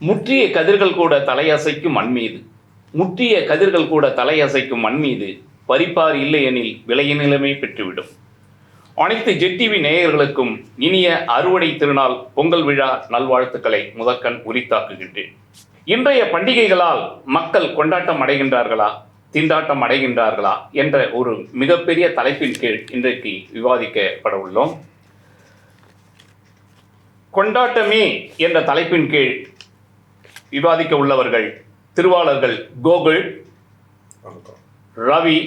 முற்றிய கதிர்கள் கூட தலையசைக்கும் மண் மீது முற்றிய கதிர்கள் கூட தலையசைக்கும் மண் மீது பறிப்பார் இல்லையெனில் விளைய நிலைமை பெற்றுவிடும். அனைத்து ஜெட்டிவி நேயர்களுக்கும் இனிய அறுவடை திருநாள் பொங்கல் விழா நல்வாழ்த்துக்களை முதற்கண் உரித்தாக்குகின்றேன். இன்றைய பண்டிகைகளால் மக்கள் கொண்டாட்டம் அடைகின்றார்களா, திண்டாட்டம் அடைகின்றார்களா என்ற ஒரு மிகப்பெரிய தலைப்பின் கீழ் இன்றைக்கு விவாதிக்கப்பட உள்ளோம். கொண்டாட்டமே என்ற தலைப்பின் கீழ் விவாதிக்க உள்ளவர்கள் திருவாளர்கள் கோகுல், ரவி,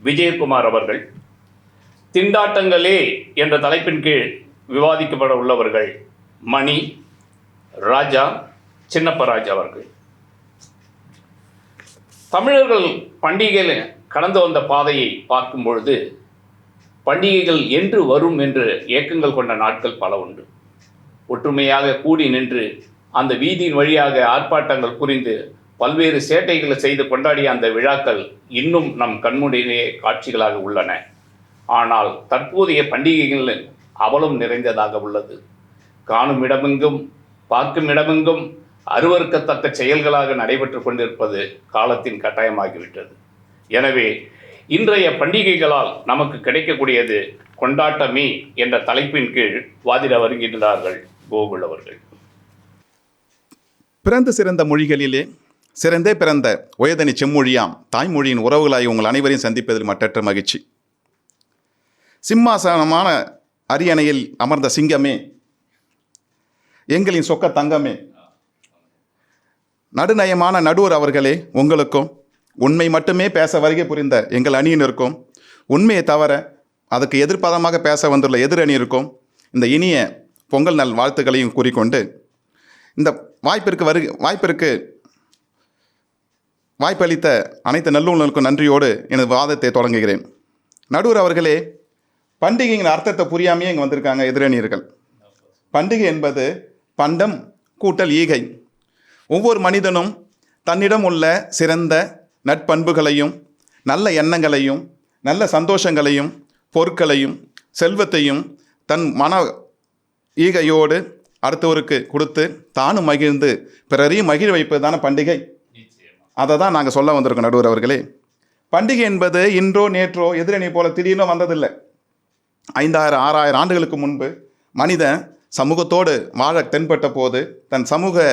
விஜயகுமார் அவர்கள். திண்டாட்டங்களே என்ற தலைப்பின் கீழ் விவாதிக்கப்பட உள்ளவர்கள் மணி, ராஜா, சின்னப்பராஜ் அவர்கள். தமிழர்கள் பண்டிகைகள் கடந்து வந்த பாதையை பார்க்கும் பொழுது பண்டிகைகள் என்று வரும் என்று ஏக்கங்கள் கொண்ட நாட்கள் பல உண்டு. ஒற்றுமையாக கூடி நின்று அந்த வீதியின் வழியாக ஆர்ப்பாட்டங்கள் புரிந்து பல்வேறு சேட்டைகளை செய்து கொண்டாடிய அந்த விழாக்கள் இன்னும் நம் கண்முடியிலேயே காட்சிகளாக உள்ளன. ஆனால் தற்போதைய பண்டிகைகள் அவலம் நிறைந்ததாக உள்ளது. காணும் இடமெங்கும் பார்க்கும் இடமெங்கும் அருவருக்கத்தக்க செயல்களாக நடைபெற்று கொண்டிருப்பது காலத்தின் கட்டாயமாகிவிட்டது. எனவே இன்றைய பண்டிகைகளால் நமக்கு கிடைக்கக்கூடியது கொண்டாட்டமே என்ற தலைப்பின் கீழ் வாதிட வருகின்றார்கள் கோகுல் அவர்கள். பிறந்து சிறந்த மொழிகளிலே சிறந்தே பிறந்த உயர்தனி செம்மொழியாம் தாய்மொழியின் உறவுகளாய் உங்கள் அனைவரையும் சந்திப்பதில் மற்றற்ற மகிழ்ச்சி. சிம்மாசனமான அரியணையில் அமர்ந்த சிங்கமே, எங்களின் சொக்க தங்கமே, நடுநயமான நடுவர் அவர்களே, உங்களுக்கும் உண்மை மட்டுமே பேச வருகை புரிந்த எங்கள் அணியினருக்கும் உண்மையை தவிர அதுக்கு எதிர்ப்பதமாக பேச வந்துள்ள எதிரணியிருக்கும் இந்த இனிய பொங்கல் நல் வாழ்த்துக்களையும் கூறிக்கொண்டு இந்த வாய்ப்பளித்த அனைத்து நல்லுணர்களுக்கும் நன்றியோடு எனது வாதத்தை தொடங்குகிறேன். நடுவர் அவர்களே, பண்டிகையின் அர்த்தத்தை புரியாமையே இங்கே வந்திருக்காங்க எதிரணியர்கள். பண்டிகை என்பது பண்டம் கூட்டல் ஈகை. ஒவ்வொரு மனிதனும் தன்னிடம் உள்ள சிறந்த நட்பண்புகளையும் நல்ல எண்ணங்களையும் நல்ல சந்தோஷங்களையும் பொருட்களையும் செல்வத்தையும் தன் மன ஈகையோடு அடுத்தவருக்கு கொடுத்து தானும் மகிழ்ந்து பிறரையும் மகிழ வைப்பது தானே பண்டிகை. அதை தான் நாங்கள் சொல்ல வந்திருக்கோம் நடுவர் அவர்களே. பண்டிகை என்பது இன்றோ நேற்றோ எதிரணி போல திடீர்னு வந்ததில்லை. 5000 6000 ஆண்டுகளுக்கு முன்பு மனிதன் சமூகத்தோடு வாழ தென்பட்ட போது தன் சமூக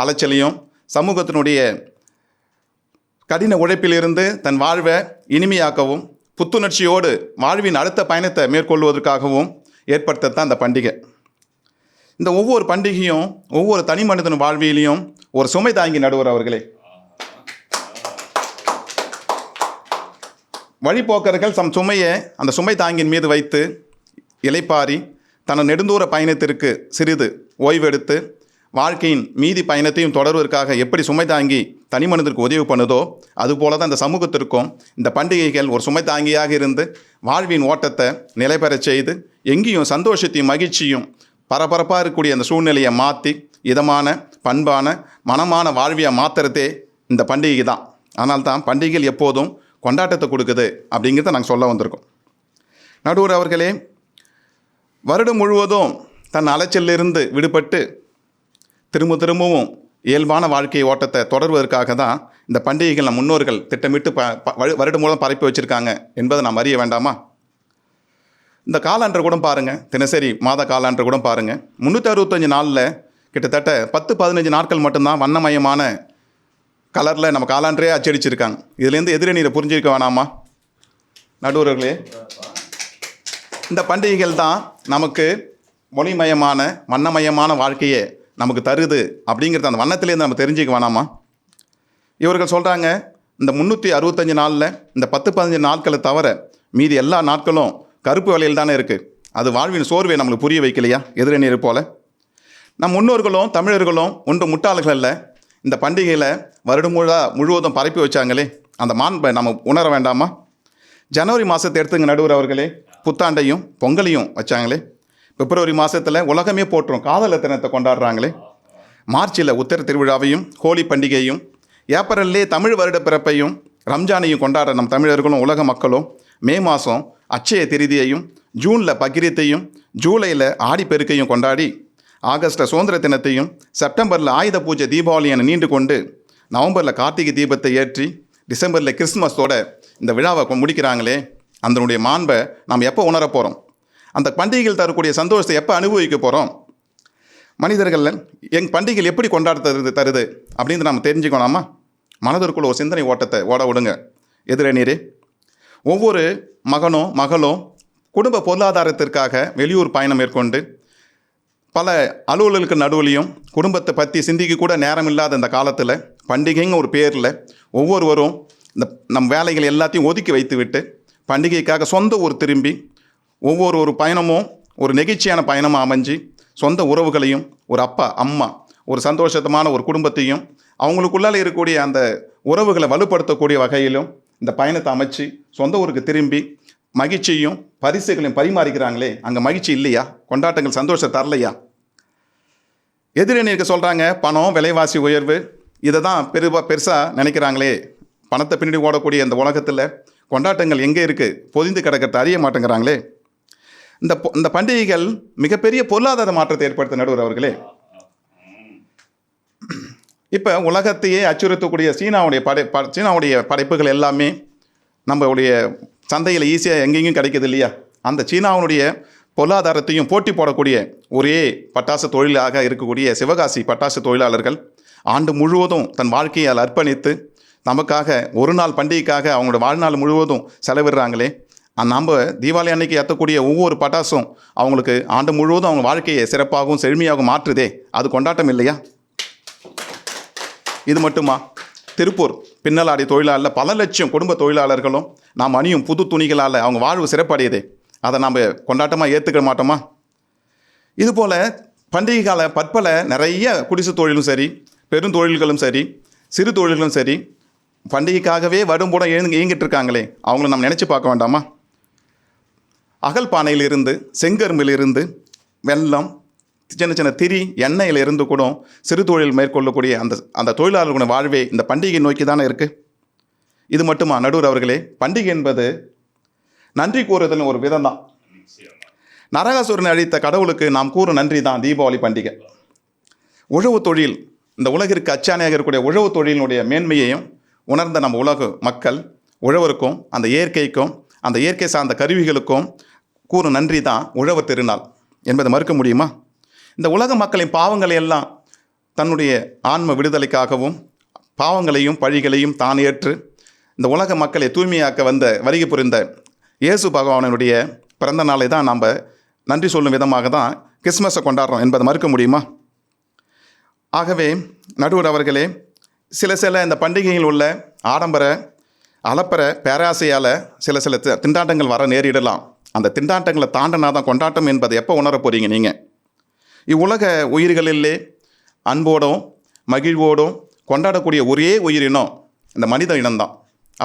அலைச்சலையும் சமூகத்தினுடைய கடின உழைப்பிலிருந்து தன் வாழ்வை இனிமையாக்கவும் புத்துணர்ச்சியோடு வாழ்வின் அடுத்த பயணத்தை மேற்கொள்வதற்காகவும் ஏற்படுத்தத்தான் அந்த பண்டிகை. இந்த ஒவ்வொரு பண்டிகையும் ஒவ்வொரு தனி மனிதன் வாழ்விலையும் ஒரு சுமை தாங்கி நடுவர் அவர்களே. வழிபோக்கர்கள் சுமையை அந்த சுமை தாங்கின் மீது வைத்து இளைப்பாரி தனது நெடுந்தூர பயணத்திற்கு சிறிது ஓய்வெடுத்து வாழ்க்கையின் மீதி பயணத்தையும் தொடர்வதற்காக எப்படி சுமை தாங்கி தனி மனிதருக்கு உதவி பண்ணுதோ அதுபோல தான் இந்த சமூகத்திற்கும் இந்த பண்டிகைகள் ஒரு சுமை தாங்கியாக இருந்து வாழ்வின் ஓட்டத்தை நிலைபெறச் செய்து எங்கேயும் சந்தோஷத்தையும் மகிழ்ச்சியும் பரபரப்பாக இருக்கக்கூடிய அந்த சூழ்நிலையை மாற்றி இதமான பண்பான மனமான வாழ்வியை மாற்றுறதே இந்த பண்டிகை தான். ஆனால் தான் பண்டிகைகள் எப்போதும் கொண்டாட்டத்தை கொடுக்குது அப்படிங்கிறத நாங்கள் சொல்ல வந்திருக்கோம். நடுவர் அவர்களே, வருடம் முழுவதும் தன் அலைச்சலிலிருந்து விடுபட்டு திரும்பவும் இயல்பான வாழ்க்கை ஓட்டத்தை தொடர்வதற்காக தான் இந்த பண்டிகைகள் நம் முன்னோர்கள் திட்டமிட்டு வருடம் மூலம் பரப்பி வச்சுருக்காங்க என்பதை நாம் அறிய வேண்டாமா? இந்த காலாண்டரை கூட பாருங்கள், தினசரி மாத காலாண்டரை கூட பாருங்கள். 365 நாளில் கிட்டத்தட்ட 10-15 நாட்கள் மட்டும்தான் வண்ணமயமான கலரில் நம்ம காலாண்டரே அச்சடிச்சிருக்காங்க. இதுலேருந்து எதிரணியை புரிஞ்சிருக்க வேணாமா நடுவர்களே? இந்த பண்டிகைகள் தான் நமக்கு மொழிமயமான வண்ணமயமான வாழ்க்கையை நமக்கு தருது அப்படிங்கிறது அந்த வண்ணத்திலேருந்து நம்ம தெரிஞ்சுக்க வேணாமா? இவர்கள் சொல்கிறாங்க இந்த 365 நாளில் இந்த 10-15 நாட்களை தவிர மீதி எல்லா நாட்களும் கருப்பு வேலையில் தானே இருக்குது. அது வாழ்வின் சோர்வை நம்மளுக்கு புரிய வைக்கலையா எதிரணியர் போல்? நம் முன்னோர்களும் தமிழர்களும் ஒன்று முட்டாள்கள் இல்லை. இந்த பண்டிகையில் வருடம் முழுவதும் பரப்பி வச்சாங்களே, அந்த மாண்பை நம்ம உணர வேண்டாமா? ஜனவரி மாதத்தை எடுத்துங்க நடுவர் அவர்களே, புத்தாண்டையும் பொங்கலையும் வச்சாங்களே. பிப்ரவரி மாதத்தில் உலகமே போற்றும் காதலர் தினத்தை கொண்டாடுறாங்களே. மார்ச்சில் உத்தர திருவிழாவையும் ஹோலி பண்டிகையும், ஏப்ரல்லே தமிழ் வருட பிறப்பையும் ரம்ஜானையும் கொண்டாடுற நம் தமிழர்களும் உலக மக்களும் மே மாதம் அட்சய திருதியையும், ஜூனில் பக்ரீத்தையும், ஜூலையில் ஆடிப்பெருக்கையும் கொண்டாடி ஆகஸ்ட்டில் சுதந்திர தினத்தையும், செப்டம்பரில் ஆயுத பூஜை தீபாவளி என நீண்டு கொண்டு, நவம்பரில் கார்த்திகை தீபத்தை ஏற்றி, டிசம்பரில் கிறிஸ்துமஸோட இந்த விழாவை முடிக்கிறாங்களே, அதனுடைய மாண்பை நாம் எப்போ உணர போகிறோம்? அந்த பண்டிகைகள் தரக்கூடிய சந்தோஷத்தை எப்போ அனுபவிக்க போகிறோம்? மனிதர்கள் பண்டிகைகள் எப்படி தருது அப்படின்னு நம்ம தெரிஞ்சுக்கணுமா? மனதிற்குள்ள ஒரு சிந்தனை ஓட்டத்தை ஓட விடுங்க எதிரணியரே. ஒவ்வொரு மகளும் குடும்ப பொருளாதாரத்திற்காக வெளியூர் பயணம் மேற்கொண்டு பல அலுவலர்களுக்கு நடுவுலையும் குடும்பத்தை பற்றி சிந்திக்க கூட நேரம் இல்லாத இந்த காலத்தில் பண்டிகைங்க ஒரு பேரில் ஒவ்வொருவரும் இந்த நம் வேலைகள் எல்லாத்தையும் ஒதுக்கி வைத்து விட்டு பண்டிகைக்காக சொந்த ஊர் திரும்பி ஒவ்வொரு பயணமும் ஒரு நெகிழ்ச்சியான பயணமாக அமைஞ்சு சொந்த உறவுகளையும், ஒரு அப்பா அம்மா, ஒரு சந்தோஷமான ஒரு குடும்பத்தையும், அவங்களுக்குள்ளால் இருக்கக்கூடிய அந்த உறவுகளை வலுப்படுத்தக்கூடிய வகையிலும் இந்த பயணத்தை அமைச்சு சொந்த ஊருக்கு திரும்பி மகிழ்ச்சியும் பரிசுகளையும் பரிமாறிக்கிறாங்களே, அங்கே மகிழ்ச்சி இல்லையா? கொண்டாட்டங்கள் சந்தோஷம் தரலையா? எதிரணிக்கு சொல்கிறாங்க பணம், விலைவாசி உயர்வு, இதை தான் பெருசாக நினைக்கிறாங்களே. பணத்தை பின்னாடி ஓடக்கூடிய இந்த உலகத்தில் கொண்டாட்டங்கள் எங்கே இருக்குது? பொதிந்து கிடக்கிறது அறிய மாட்டேங்கிறாங்களே. இந்த பண்டிகைகள் மிகப்பெரிய பொருளாதார மாற்றத்தை ஏற்படுத்த நடுவர் அவர்களே. இப்போ உலகத்தையே அச்சுறுத்தக்கூடிய சீனாவுடைய படைப்புகள் எல்லாமே நம்மளுடைய சந்தையில் ஈஸியாக எங்கெங்கேயும் கிடைக்கிது இல்லையா? அந்த சீனாவுடைய பொருளாதாரத்தையும் போட்டி போடக்கூடிய ஒரே பட்டாசு தொழிலாக இருக்கக்கூடிய சிவகாசி பட்டாசு தொழிலாளர்கள் ஆண்டு முழுவதும் தன் வாழ்க்கையை அர்ப்பணித்து நமக்காக ஒரு நாள் பண்டிகைக்காக அவங்களோட வாழ்நாள் முழுவதும் செலவிடுறாங்களே. நம்ம தீபாவளி அன்னைக்கு ஏற்றக்கூடிய ஒவ்வொரு பட்டாசும் அவங்களுக்கு ஆண்டு முழுவதும் அவங்க வாழ்க்கையை சிறப்பாகவும் செழுமையாகவும் மாற்றுதே. அது கொண்டாட்டம் இல்லையா? இது மட்டுமா? திருப்பூர் பின்னலாடை தொழிலாளர் பல லட்சம் குடும்ப தொழிலாளர்களும் நாம் அணியும் புது துணிகளால் அவங்க வாழ்வு சிறப்படையுதே. அதை நாம் கொண்டாட்டமாக ஏற்றுக்க மாட்டோமா? இதுபோல் பண்டிகை கால பற்பல நிறைய குடிசை தொழிலும் சரி, பெருந்தொழில்களும் சரி, சிறு தொழில்களும் சரி, பண்டிகைக்காகவே வரும்போட இயங்கிட்டு இருக்காங்களே, அவங்கள நம்ம நினச்சி பார்க்க வேண்டாமா? அகல் பானையிலிருந்து, செங்கரும்பிலிருந்து, வெல்லம், சின்ன சின்ன திரி, எண்ணெயில் இருந்து கூட சிறு தொழில் மேற்கொள்ளக்கூடிய அந்த தொழிலாளர்களுடைய வாழ்வே இந்த பண்டிகை நோக்கி தானே இருக்குது. இது மட்டுமா நடுவர் அவர்களே? பண்டிகை என்பது நன்றி கூறுதல் ஒரு விதம் தான். நரகாசுரனை அழித்த கடவுளுக்கு நாம் கூறும் நன்றி தான் தீபாவளி பண்டிகை. உழவு தொழில், இந்த உலகிற்கு அச்சாணியாக இருக்கக்கூடிய உழவு தொழிலினுடைய மேன்மையையும் உணர்ந்த நம்ம உலக மக்கள் உழவருக்கும் அந்த இயற்கைக்கும் அந்த இயற்கை சார்ந்த கருவிகளுக்கும் கூறும் நன்றி தான் உழவர் திருநாள் என்பதை மறுக்க முடியுமா? இந்த உலக மக்களின் பாவங்களை எல்லாம் தன்னுடைய ஆன்ம விடுதலைக்காகவும் பாவங்களையும் பழிகளையும் தான் ஏற்று இந்த உலக மக்களை தூய்மையாக்க வருகை புரிந்த இயேசு பகவானுடைய பிறந்த நாளை தான் நாம் நன்றி சொல்லும் விதமாக தான் கிறிஸ்மஸை கொண்டாடுறோம் என்பதை மறுக்க முடியுமா? ஆகவே நடுவர் அவர்களே, சில இந்த பண்டிகையில் உள்ள ஆடம்பர அலப்பற பேராசையால் சில திண்டாட்டங்கள் வர நேரிடலாம். அந்த திண்டாட்டங்களை தாண்டினா தான் கொண்டாட்டம் என்பதை எப்போ உணர போகிறீங்க நீங்கள்? இவ்வுலக உயிர்களிலே அன்போடும் மகிழ்வோடும் கொண்டாடக்கூடிய ஒரே உயிரினம் இந்த மனித இனம்தான்.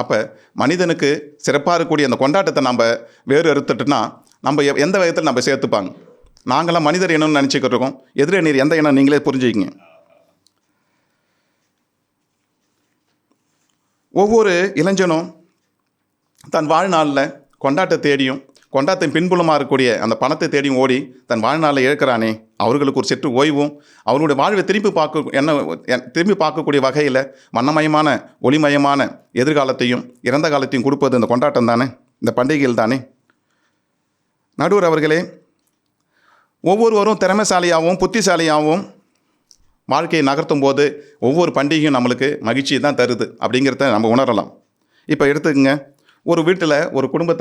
அப்போ மனிதனுக்கு சிறப்பாக இருக்கக்கூடிய அந்த கொண்டாட்டத்தை நம்ம வேறு அறுத்துட்டுனா நம்ம எந்த விதத்தில் நம்ம சேர்த்துப்பாங்க? நாங்களாம் மனிதர் இனம்னு நினச்சிக்கிட்டு இருக்கோம். எதிரே நீர் எந்த இனம் நீங்களே புரிஞ்சுக்கிங்க. ஒவ்வொரு இளைஞனும் தன் வாழ்நாளில் கொண்டாட்டத்தை தேடியும் கொண்டாட்டத்தின் பின்புலமாக இருக்கக்கூடிய அந்த பணத்தை தேடியும் ஓடி தன் வாழ்நாளில் இழக்கிறானே, அவர்களுக்கு ஒரு சற்று ஓய்வும் அவர்களுடைய வாழ்வை திரும்பி பார்க்கக்கூடிய வகையில் வண்ணமயமான ஒளிமயமான எதிர்காலத்தையும் இறந்த காலத்தையும் கொடுப்பது இந்த கொண்டாட்டம் தானே, இந்த பண்டிகைகள் தானே. நடுவர் அவர்களே, ஒவ்வொருவரும் திறமைசாலியாகவும் புத்திசாலியாகவும் வாழ்க்கையை நகர்த்தும் போது ஒவ்வொரு பண்டிகையும் நம்மளுக்கு மகிழ்ச்சியை தான் தருது அப்படிங்கிறத நம்ம உணரலாம். இப்போ எடுத்துக்கங்க, ஒரு வீட்டில் ஒரு குடும்ப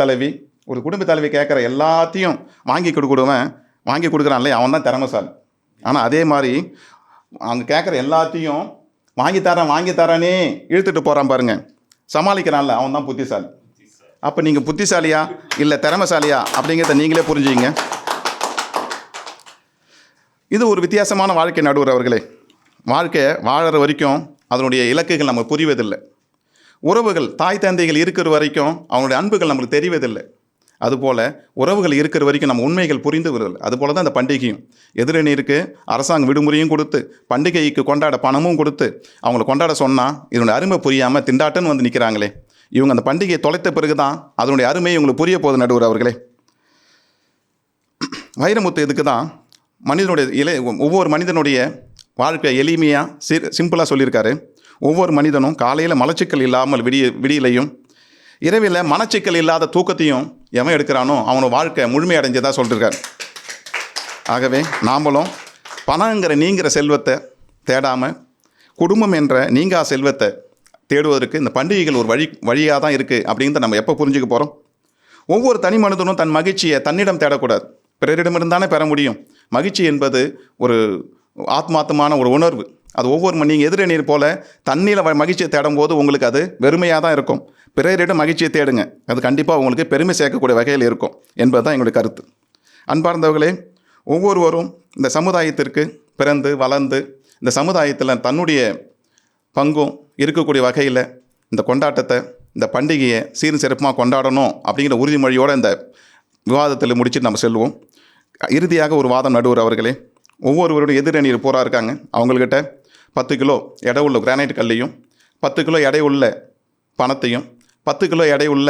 தலைவி கேட்குற எல்லாத்தையும் வாங்கி கொடுக்குறான்லே, அவன் தான் திறமைசாலி. ஆனால் அதே மாதிரி அவங்க கேட்குற எல்லாத்தையும் வாங்கி தரேனே இழுத்துட்டு போகிறான் பாருங்க, சமாளிக்கிறான்ல, அவன் தான் புத்திசாலி. அப்போ நீங்கள் புத்திசாலியா இல்லை திறமைசாலியா அப்படிங்கிறத நீங்களே புரிஞ்சுங்க. இது ஒரு வித்தியாசமான வாழ்க்கை நடுவர் அவர்களே. வாழ்க்கை வாழற வரைக்கும் அதனுடைய இலக்குகள் நம்ம புரிவதில்லை. உறவுகள் தாய் தந்தைகள் இருக்கிற வரைக்கும் அவங்களுடைய அன்புகள் நம்மளுக்கு தெரிவதில்லை. அதுபோல் உறவுகள் இருக்கிற வரைக்கும் நம்ம உண்மைகள் புரிந்து வருவதில்லை. அதுபோல் தான் இந்த பண்டிகையும் எதிரணியிருக்கு அரசாங்கம் விடுமுறையும் கொடுத்து பண்டிகைக்கு கொண்டாட பணமும் கொடுத்து அவங்கள கொண்டாட சொன்னால் இதனுடைய அருமை புரியாமல் திண்டாட்டன்னு வந்து நிற்கிறாங்களே, இவங்க அந்த பண்டிகையை தொலைத்த பிறகு தான் அதனுடைய அருமை இவங்களுக்கு புரிய போகுது நடுவர் அவர்களே. வைரமுத்து இதுக்கு தான் ஒவ்வொரு மனிதனுடைய வாழ்க்கை எளிமையாக சிம்பிளாக சொல்லியிருக்காரு. ஒவ்வொரு மனிதனும் காலையில் மலச்சிக்கல் இல்லாமல் விடியலையும் இரவில் மனச்சிக்கல் இல்லாத தூக்கத்தையும் எவன் எடுக்கிறானோ அவனோட வாழ்க்கை முழுமையடைஞ்சதாக சொல்லியிருக்காரு. ஆகவே நாமளும் நீங்கிற செல்வத்தை தேடாமல் குடும்பம் என்ற நீங்கா செல்வத்தை தேடுவதற்கு இந்த பண்டிகைகள் ஒரு வழியாக தான் இருக்குது அப்படின்றத நம்ம எப்போ புரிஞ்சுக்க போகிறோம்? ஒவ்வொரு தனி மனிதனும் தன் மகிழ்ச்சியை தன்னிடம் தேடக்கூடாது, பிறரிடமிருந்தானே பெற முடியும். மகிழ்ச்சி என்பது ஒரு ஆத்மார்த்தமான ஒரு உணர்வு. அது ஒவ்வொரு நீங்கள் எதிரணீர் போல் தண்ணியில் மகிழ்ச்சியை தேடும் போது உங்களுக்கு அது வெறுமையாக தான் இருக்கும். பிறரிடம் மகிழ்ச்சியை தேடுங்க, அது கண்டிப்பாக உங்களுக்கு பெருமை சேர்க்கக்கூடிய வகையில் இருக்கும் என்பது தான் எங்களுடைய கருத்து. அன்பார்ந்தவர்களே, ஒவ்வொருவரும் இந்த சமுதாயத்திற்கு பிறந்து வளர்ந்து இந்த சமுதாயத்தில் தன்னுடைய பங்கும் இருக்கக்கூடிய வகையில் இந்த கொண்டாட்டத்தை, இந்த பண்டிகையை சீரும் சிறப்புமாக கொண்டாடணும் அப்படிங்கிற உறுதிமொழியோடு இந்த விவாதத்தில் முடிச்சுட்டு நம்ம செல்வோம். இறுதியாக ஒரு வாதம் நடுவர் அவர்களே, ஒவ்வொருவருடைய எதிரணியில் போரா இருக்காங்க. அவங்கக்கிட்ட 10 கிலோ எடை உள்ள கிரானைட் கல்லையும் 10 கிலோ எடை உள்ள பணத்தையும் 10 கிலோ எடை உள்ள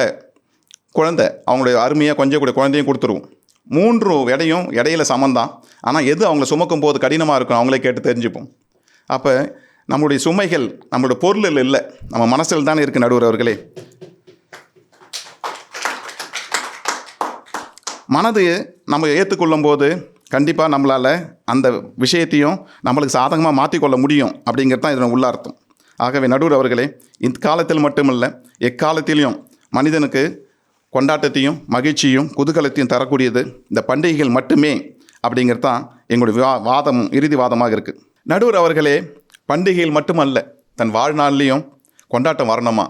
குழந்தை, அவங்களுடைய அருமையாக கொஞ்சம் கூட குழந்தையும் கொடுத்துருவோம். 3 எடையும் இடையில சமந்தான். ஆனால் எது அவங்கள சுமக்கும் போது கடினமாக இருக்கும் அவங்களே கேட்டு தெரிஞ்சுப்போம். அப்போ நம்மளுடைய சுமைகள் நம்மளோட பொருளில் இல்லை, நம்ம மனசில் தானே இருக்குது நடுவர் அவர்களே. மனது நம்ம ஏற்றுக்கொள்ளும் போது கண்டிப்பாக நம்மளால் அந்த விஷயத்தையும் நம்மளுக்கு சாதகமாக மாற்றிக்கொள்ள முடியும் அப்படிங்கிறது தான் இதன் உள்ளார்த்தம். ஆகவே நடுவர் அவர்களே, இந்த காலத்தில் மட்டுமல்ல எக்காலத்திலையும் மனிதனுக்கு கொண்டாட்டத்தையும் மகிழ்ச்சியும் குதூகலத்தையும் தரக்கூடியது இந்த பண்டிகைகள் மட்டுமே அப்படிங்கிறது தான் எங்களுடைய இறுதி வாதமாக இருக்குது. நடுவர் அவர்களே, பண்டிகைகள் மட்டுமல்ல தன் வாழ்நாள்லேயும் கொண்டாட்டம் வரணுமா?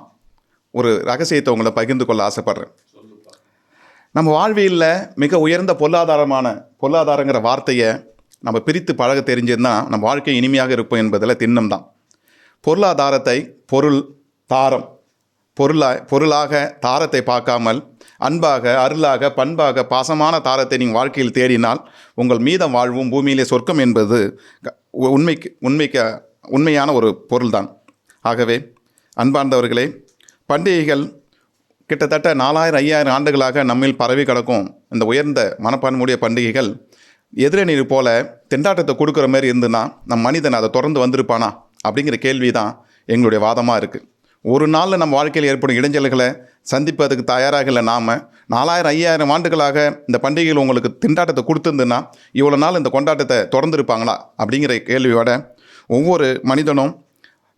ஒரு ரகசியத்தை உங்களை பகிர்ந்து கொள்ள ஆசைப்பட்றேன். நம்ம வாழ்வியலில் மிக உயர்ந்த பொருளாதாரங்கிற வார்த்தையை நம்ம பிரித்து பழக தெரிஞ்சதுன்னா நம்ம வாழ்க்கை இனிமையாக இருப்போம் என்பதில் திண்ணம் தான். பொருளாதாரத்தை பொருளாக தாரத்தை பார்க்காமல் அன்பாக, அருளாக, பண்பாக, பாசமான தாரத்தை நீங்கள் வாழ்க்கையில் தேடினால் உங்கள் மீதம் வாழ்வும் பூமியிலே சொர்க்கம் என்பது உண்மையான ஒரு பொருள்தான். ஆகவே அன்பார்ந்தவர்களே, பண்டிகைகள் கிட்டத்தட்ட 4000-5000 ஆண்டுகளாக நம்மில் பரவி கிடக்கும் இந்த உயர்ந்த மனப்பான்மையுடைய பண்டிகைகள் எதிரணிர் போல திண்டாட்டத்தை கொடுக்குற மாதிரி இருந்துன்னா நம் மனிதன் அதை தொடர்ந்து வந்திருப்பானா அப்படிங்கிற கேள்வி தான் எங்களுடைய வாதமாக இருக்குது. ஒரு நாளில் நம்ம வாழ்க்கையில் ஏற்படும் இடைஞ்சல்களை சந்திப்பதுக்கு தயாராக இல்லை. நாம் 4000-5000 ஆண்டுகளாக இந்த பண்டிகைகள் உங்களுக்கு திண்டாட்டத்தை கொடுத்துருந்துன்னா இவ்வளோ நாள் இந்த கொண்டாட்டத்தை தொடர்ந்துருப்பாங்களா அப்படிங்கிற கேள்வியோட ஒவ்வொரு மனிதனும்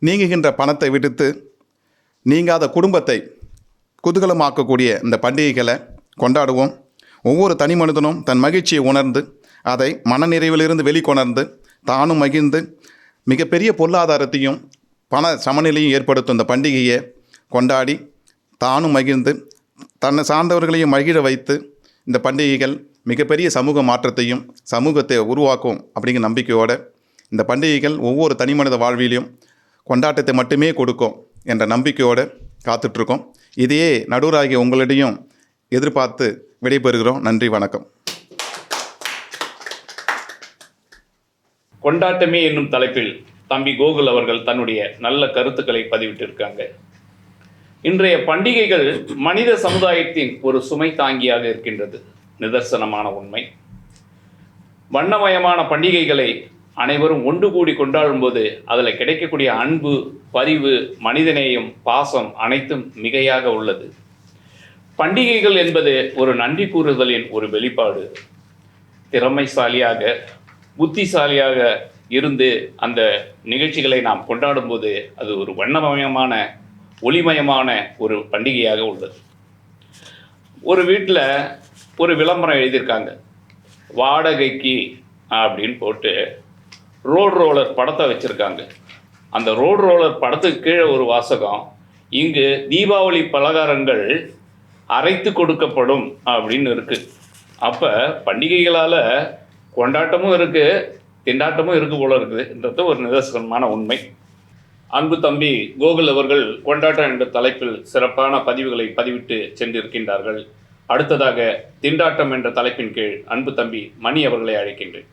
நீங்குகின்ற பணத்தை விடுத்து நீங்காத குடும்பத்தை குதூகலமாக்கக்கூடிய இந்த பண்டிகைகளை கொண்டாடுவோம். ஒவ்வொரு தனி மனிதனும் தன் மகிழ்ச்சியை உணர்ந்து அதை மனநிறைவிலிருந்து வெளிக்கொணர்ந்து தானும் மகிழ்ந்து மிகப்பெரிய பொருளாதாரத்தையும் பண சமநிலையும் ஏற்படுத்தும் இந்த பண்டிகையை கொண்டாடி தானும் மகிழ்ந்து தன்னை சார்ந்தவர்களையும் மகிழ வைத்து இந்த பண்டிகைகள் மிகப்பெரிய சமூக மாற்றத்தையும் சமூகத்தை உருவாக்கும் அப்படிங்கிற நம்பிக்கையோடு இந்த பண்டிகைகள் ஒவ்வொரு தனி மனித வாழ்விலையும் கொண்டாட்டத்தை மட்டுமே கொடுக்கும் என்ற நம்பிக்கையோடு காத்துட்ருக்கோம். இதையே நடுவராகிய உங்களிடையும் எதிர்பார்த்து விடைபெறுகிறோம். நன்றி, வணக்கம். கொண்டாட்டமே என்னும் தலைப்பில் தம்பி கோகுல் அவர்கள் தன்னுடைய நல்ல கருத்துக்களை பதிவிட்டிருக்காங்க. இன்றைய பண்டிகைகள் மனித சமுதாயத்தின் ஒரு சுமை தாங்கியாக இருக்கின்றது, நிதர்சனமான உண்மை. வண்ணமயமான பண்டிகைகளை அனைவரும் ஒன்று கூடி கொண்டாடும் போது அதில் கிடைக்கக்கூடிய அன்பு, பரிவு, மனிதநேயம், பாசம் அனைத்தும் மிகையாக உள்ளது. பண்டிகைகள் என்பது ஒரு நன்றி கூறுதலின் ஒரு வெளிப்பாடு. திறமைசாலியாக, புத்திசாலியாக இருந்து அந்த நிகழ்ச்சிகளை நாம் கொண்டாடும் போது அது ஒரு வண்ணமயமான, ஒளிமயமான ஒரு பண்டிகையாக உள்ளது. ஒரு வீட்டில் ஒரு விளம்பரம் எழுதியிருக்காங்க, வாடகைக்கு அப்படின்னு போட்டு ரோடு ரோலர் படத்தை வச்சுருக்காங்க. அந்த ரோடு ரோலர் படத்துக்கு கீழே ஒரு வாசகம், இங்கு தீபாவளி பலகாரங்கள் அரைத்து கொடுக்கப்படும் அப்படின்னு இருக்குது. அப்போ பண்டிகைகளால் கொண்டாட்டமும் இருக்குது, திண்டாட்டமும் இருக்குது போல இருக்குதுன்றது ஒரு நிதர்சனமான உண்மை. அன்பு தம்பி கோகுல் அவர்கள் கொண்டாட்டம் என்ற தலைப்பில் சிறப்பான பதிவுகளை பதிவிட்டு சென்றிருக்கின்றார்கள். அடுத்ததாக திண்டாட்டம் என்ற தலைப்பின் கீழ் அன்பு தம்பி மணி அவர்களை அழைக்கின்றேன்.